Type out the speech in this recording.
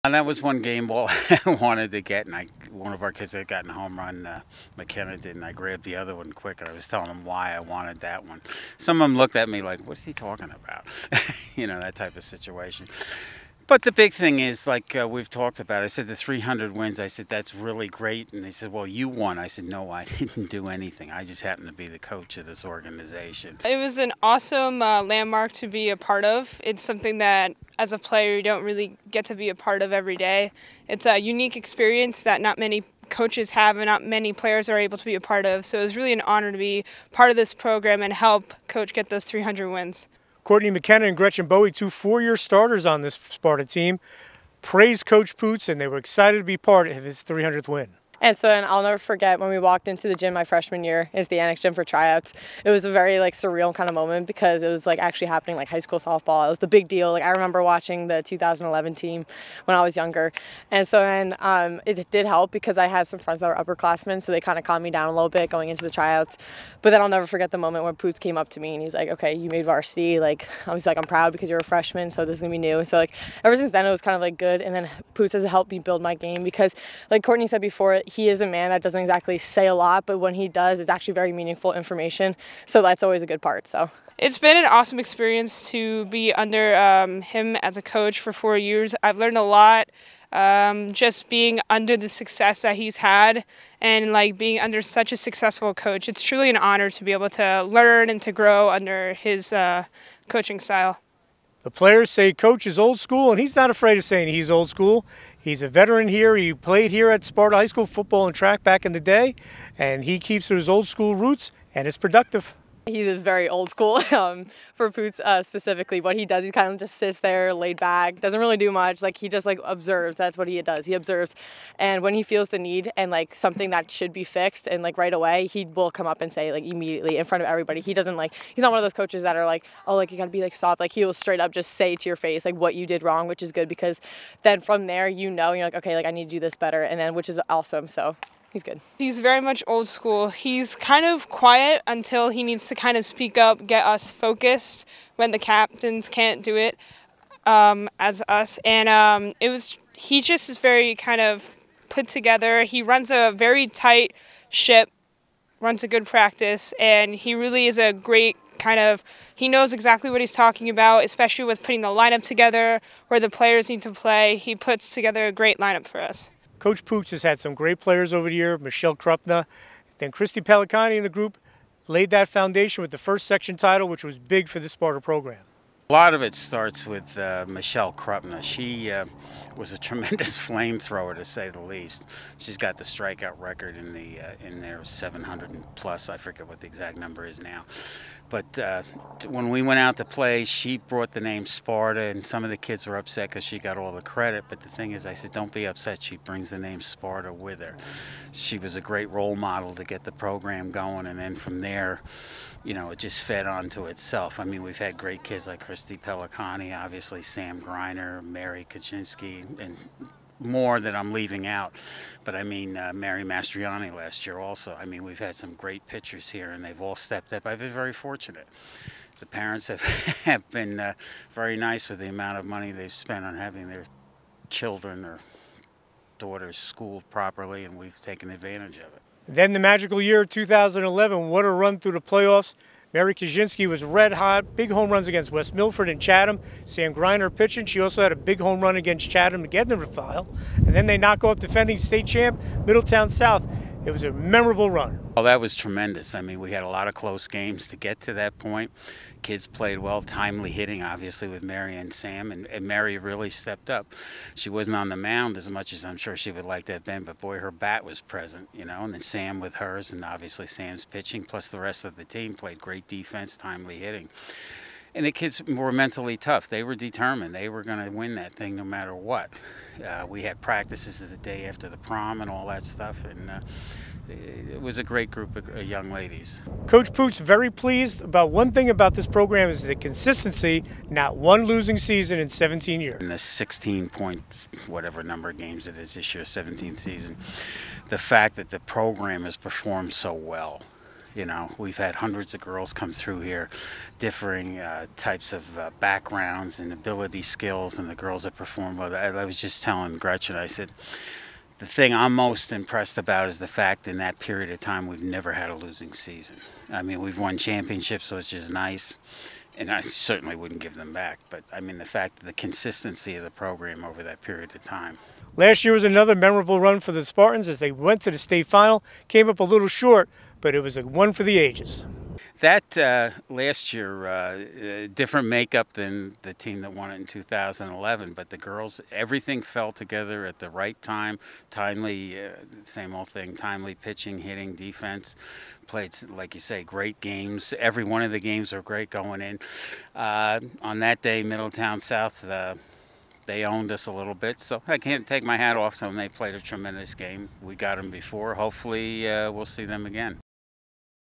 And that was one game ball I wanted to get, and one of our kids had gotten a home run, McKenna did, and I grabbed the other one quick, and I was telling them why I wanted that one. Some of them looked at me like, what's he talking about? You know, that type of situation. But the big thing is, like we've talked about, I said the 300 wins, I said, that's really great. And they said, well, you won. I said, no, I didn't do anything. I just happened to be the coach of this organization. It was an awesome landmark to be a part of. It's something that, as a player, you don't really get to be a part of every day. It's a unique experience that not many coaches have and not many players are able to be a part of. So it was really an honor to be part of this program and help Coach get those 300 wins. Courtney, McKenna, and Gretchen Bowie, 2 four-year starters on this Sparta team, praised Coach Poots, and they were excited to be part of his 300th win. And so I'll never forget when we walked into the gym my freshman year, is the annex gym for tryouts. It was a very surreal kind of moment because it was actually happening high school softball. It was the big deal. I remember watching the 2011 team when I was younger. And so then it did help because I had some friends that were upperclassmen, so they kind of calmed me down a little bit going into the tryouts. But then I'll never forget the moment when Poots came up to me and he's like, okay, you made varsity. I was like, I'm proud because you're a freshman, so this is going to be new. So ever since then it was kind of good. And then Poots has helped me build my game because like Courtney said before, he is a man that doesn't exactly say a lot, but when he does, it's actually very meaningful information. So that's always a good part. So it's been an awesome experience to be under him as a coach for 4 years. I've learned a lot just being under the success that he's had and being under such a successful coach. It's truly an honor to be able to learn and to grow under his coaching style. The players say Coach is old school, and he's not afraid of saying he's old school. He's a veteran here. He played here at Sparta High School football and track back in the day, and he keeps his old school roots, and it's productive. He is very old school for Poots specifically. What he does, he kind of just sits there, laid back, doesn't really do much. He just observes. That's what he does. He observes, and when he feels the need and something that should be fixed and right away, he will come up and say immediately in front of everybody. He doesn't he's not one of those coaches that are oh you gotta be soft. He will straight up just say to your face what you did wrong, which is good because then from there you're okay, I need to do this better, and then which is awesome. So. He's good. He's very much old school. He's kind of quiet until he needs to kind of speak up, get us focused when the captains can't do it as us. And he just is very kind of put together. He runs a very tight ship, runs a good practice, and he really is a great he knows exactly what he's talking about, especially with putting the lineup together where the players need to play. He puts together a great lineup for us. Coach Poots has had some great players over the year, Michelle Krupna, then Christy Pellicani in the group laid that foundation with the first section title, which was big for the Sparta program. A lot of it starts with Michelle Krupna. She was a tremendous flamethrower, to say the least. She's got the strikeout record in their 700 and plus. I forget what the exact number is now. But when we went out to play, she brought the name Sparta, and some of the kids were upset because she got all the credit. But the thing is, I said, don't be upset. She brings the name Sparta with her. She was a great role model to get the program going, and then from there, it just fed onto itself. I mean, we've had great kids like Christy Pellicani, obviously Sam Greiner, Mary Kaczynski, and more that I'm leaving out. But I mean, Mary Mastriani last year also. I mean, we've had some great pitchers here, and they've all stepped up. I've been very fortunate. The parents have been very nice with the amount of money they've spent on having their children or daughters schooled properly, and we've taken advantage of it. Then the magical year of 2011, what a run through the playoffs. Mary Kaczynski was red hot, big home runs against West Milford and Chatham. Sam Greiner pitching. She also had a big home run against Chatham to get them to file. And then they knock off defending state champ Middletown South. It was a memorable run. Well, that was tremendous. I mean, we had a lot of close games to get to that point. Kids played well, timely hitting, obviously, with Mary and Sam, and Mary really stepped up. She wasn't on the mound as much as I'm sure she would like to have been, but boy, her bat was present, and then Sam with hers, and obviously Sam's pitching, plus the rest of the team played great defense, timely hitting. And the kids were mentally tough. They were determined. They were going to win that thing no matter what. We had practices the day after the prom and all that stuff, and it was a great group of young ladies. Coach Poots very pleased about one thing about this program is the consistency, not one losing season in 17 years. In the 16 point whatever number of games it is this year, 17th season, the fact that the program has performed so well You know, we've had hundreds of girls come through here, differing types of backgrounds and ability skills, and the girls that perform well. I was just telling Gretchen, I said, the thing I'm most impressed about is the fact in that period of time we've never had a losing season. I mean, we've won championships, which is nice, and I certainly wouldn't give them back. But I mean, the fact that the consistency of the program over that period of time. Last year was another memorable run for the Spartans as they went to the state final, came up a little short, but it was a one for the ages. That last year, different makeup than the team that won it in 2011, but the girls, everything fell together at the right time, timely, same old thing, timely pitching, hitting, defense, played, like you say, great games. Every one of the games were great going in. On that day, Middletown South, they owned us a little bit, so I can't take my hat off to them. They played a tremendous game. We got them before. Hopefully, we'll see them again.